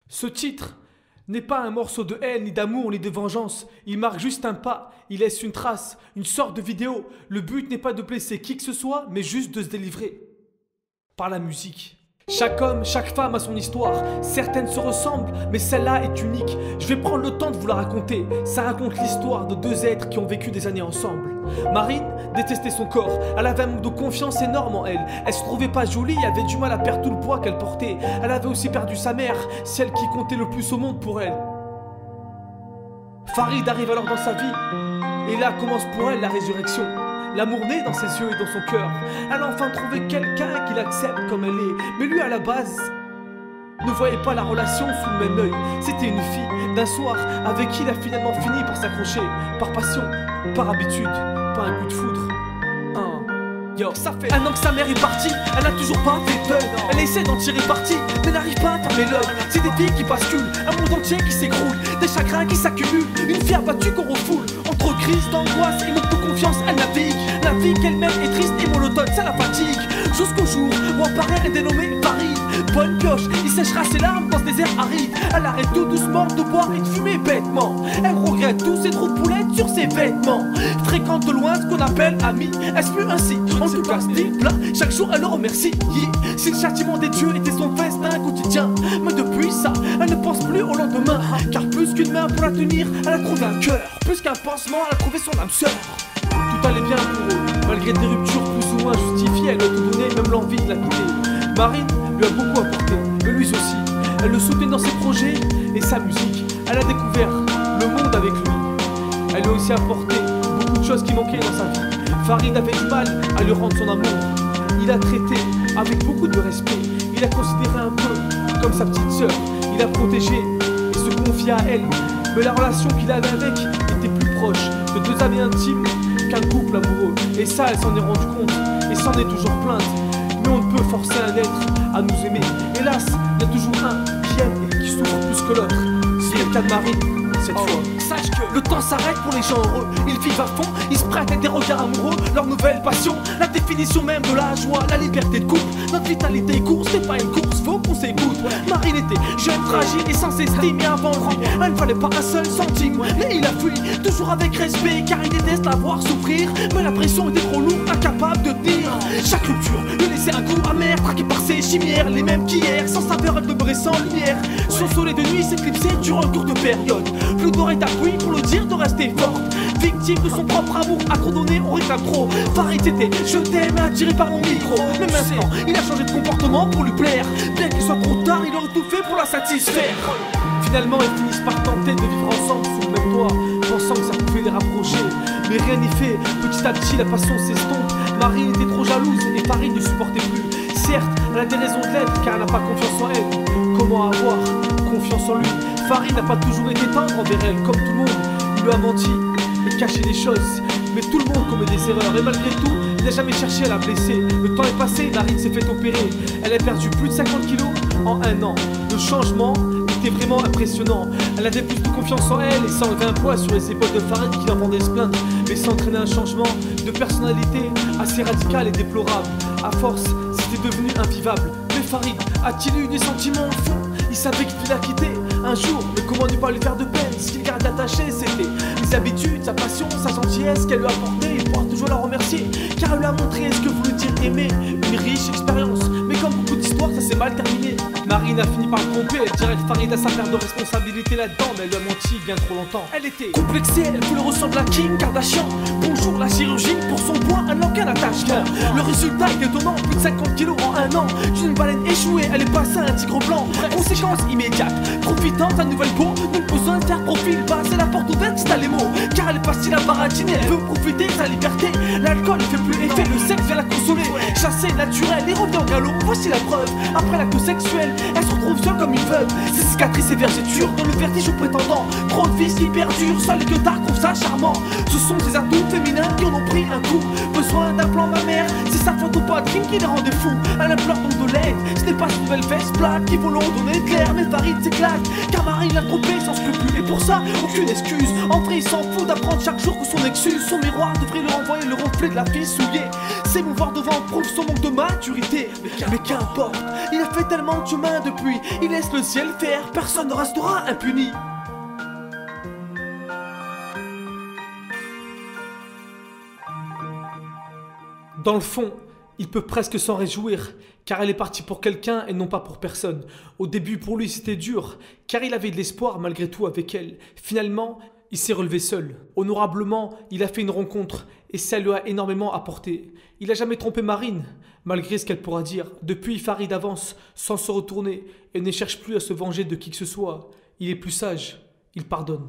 Ce titre n'est pas un morceau de haine, ni d'amour, ni de vengeance. Il marque juste un pas, il laisse une trace, une sorte de vidéo. Le but n'est pas de blesser qui que ce soit, mais juste de se délivrer. Par la musique. Chaque homme, chaque femme a son histoire. Certaines se ressemblent, mais celle-là est unique. Je vais prendre le temps de vous la raconter. Ça raconte l'histoire de deux êtres qui ont vécu des années ensemble. Marine détestait son corps. Elle avait un manque de confiance énorme en elle. Elle se trouvait pas jolie et avait du mal à perdre tout le poids qu'elle portait. Elle avait aussi perdu sa mère, celle qui comptait le plus au monde pour elle. Farid arrive alors dans sa vie. Et là commence pour elle la résurrection. L'amour naît dans ses yeux et dans son cœur. Elle a enfin trouvé quelqu'un qui l'accepte comme elle est. Mais lui à la base ne voyait pas la relation sous le même œil. C'était une fille d'un soir avec qui il a finalement fini par s'accrocher. Par passion, par habitude, pas un coup de foudre. Yo, ça fait 1 an que sa mère est partie. Elle n'a toujours pas fait deuil. Elle essaie d'en tirer parti, mais n'arrive pas à fermer l'œil. C'est des vies qui basculent, un monde entier qui s'écroule, des chagrins qui s'accumulent, une fière battue qu'on refoule. Entre crise d'angoisse et manque de confiance, elle navigue. La vie qu'elle mène est triste et monotone, ça la fatigue. Jusqu'au jour où apparaît un dénommé Farid. Bonne pioche, il séchera ses larmes dans ce désert aride. Elle arrête tout doucement de boire et de fumer bêtement. Elle regrette tous ses trous de poulettes sur ses vêtements. Fréquente de loin ce qu'on appelle amis. Est-ce plus ainsi? En tout cas, style plat, chaque jour elle le remercie. Si le châtiment des dieux était son festin quotidien, mais depuis ça, elle ne pense plus au lendemain. Car plus qu'une main pour la tenir, elle a trouvé un cœur. Plus qu'un pansement, elle a trouvé son âme sœur. Tout allait bien pour eux, malgré des ruptures plus ou moins justifiées. Elle a tout donné, même l'envie de la quitter. Marine lui a beaucoup apporté, mais lui aussi. Elle le soutenait dans ses projets et sa musique. Elle a découvert le monde avec lui. Elle lui a aussi apporté beaucoup de choses qui manquaient dans sa vie. Farid avait du mal à lui rendre son amour. Il a traité avec beaucoup de respect. Il a considéré un peu comme sa petite sœur. Il a protégé et se confié à elle. Mais la relation qu'il avait avec était plus proche de deux amis intimes qu'un couple amoureux. Et ça, elle s'en est rendue compte et s'en est toujours plainte. Mais on ne peut forcer un être à nous aimer. Hélas, il y a toujours un qui aime et qui souffre plus que l'autre. C'est le cas de Marine cette fois. Sache que le temps s'arrête pour les gens heureux. Ils vivent à fond, ils se prêtent avec des regards amoureux. Leur nouvelle passion, la définition même de la joie, la liberté de couple. Notre vitalité est course, c'est pas une course, faut qu'on s'écoute. Marine était jeune, fragile et sans estime. Et avant lui, elle ne valait pas un seul centime. Mais il a fui, toujours avec respect, car il déteste la voir souffrir. Mais la pression était trop lourde, incapable de tenir. Chaque rupture lui laissait un goût amer, traqué par ses chimères, les mêmes qu'hier. Sans saveur, elle demeurait sans lumière. Son soleil de nuit s'éclipsait durant une courte période. Plus d'or et d'appui pour le dire de rester forte. Victime de son propre amour, accordonné, on réclame trop. Farid c'était je t'aime, attiré par mon micro. Mais maintenant, il a changé de comportement pour lui plaire. Bien qu'il soit trop tard, il aurait tout fait pour la satisfaire. Finalement, ils finissent par tenter de vivre ensemble sous le même toit, pensant que ça pouvait les rapprocher. Mais rien n'y fait, petit à petit la passion s'estompe. Marine était trop jalouse et Farid ne supportait plus. Certes, elle a des raisons de l'être car elle n'a pas confiance en elle. Comment avoir confiance en lui? Farid n'a pas toujours été tendre envers elle, comme tout le monde. Il lui a menti et caché des choses. Mais tout le monde commet des erreurs et malgré tout, il n'a jamais cherché à la blesser. Le temps est passé, Marine s'est fait opérer. Elle a perdu plus de 50 kilos en 1 an. Le changement était vraiment impressionnant. Elle avait plus de confiance en elle et ça enlevait un poids sur les épaules de Farid qui l'entendait se plaindre. Mais ça entraînait un changement de personnalité assez radical et déplorable. À force, c'était devenu invivable. Mais Farid a-t-il eu des sentiments au fond? Il savait qu'il devait la quitter un jour, mais comment ne pas lui faire de peine? Ce qu'il gardait attaché, c'était les habitudes, sa passion, sa gentillesse qu'elle lui a apportée. Il pourra toujours la remercier, car elle lui a montré ce que voulait dire aimer. Une riche expérience, mais comme beaucoup d'histoires, ça s'est mal terminé. Marine a fini par le tromper, elle dirait que Farid a sa part de responsabilité là-dedans, mais elle lui a menti bien trop longtemps. Elle était complexée, elle voulait ressembler à Kim Kardashian. Bonjour la chirurgie, pour son poids, elle n'a aucun attachement. Le résultat est étonnant, plus de 50 kilos en 1 an. D'une baleine échouée, elle est passée à un tigre blanc. Conséquence immédiate, profitant de sa nouvelle peau, nul besoin de faire profil bas, c'est la porte ouverte, c'est à les mots. Car elle est facile à baratiner, elle veut profiter de sa liberté. L'alcool ne fait plus effet, le sexe vient la consoler. Chassée, naturelle, et revient au galop, voici la preuve. Après l'acte sexuel, elle se retrouve seule comme une veuve. Ses cicatrices et vergetures, dans le vertige au prétendant. Trop de vices qui perdurent, seul que tard trouve ça charmant. Ce sont ses atouts féminins mineurs qui en ont pris un coup. Besoin d'un plan, ma mère, c'est sa faute ou pas, crime qui les rendait fous. Elle implore donc de l'aide, ce n'est pas cette nouvelle veste plate qui vont leur donner de l'air. Mais Farid s'éclate, car Marine l'a trompé sans scrupule. Et pour ça, aucune excuse. En vrai, il s'en fout d'apprendre chaque jour que son excuse, son miroir devrait le renvoyer le reflet de la fille souillée. S'émouvoir devant prouve son manque de maturité. Mais qu'importe, il a fait tellement de chemin depuis. Il laisse le ciel faire, personne ne restera impuni. Dans le fond, il peut presque s'en réjouir, car elle est partie pour quelqu'un et non pas pour personne. Au début, pour lui, c'était dur, car il avait de l'espoir malgré tout avec elle. Finalement, il s'est relevé seul. Honorablement, il a fait une rencontre, et ça lui a énormément apporté. Il n'a jamais trompé Marine, malgré ce qu'elle pourra dire. Depuis, Farid avance, sans se retourner, et ne cherche plus à se venger de qui que ce soit. Il est plus sage, il pardonne.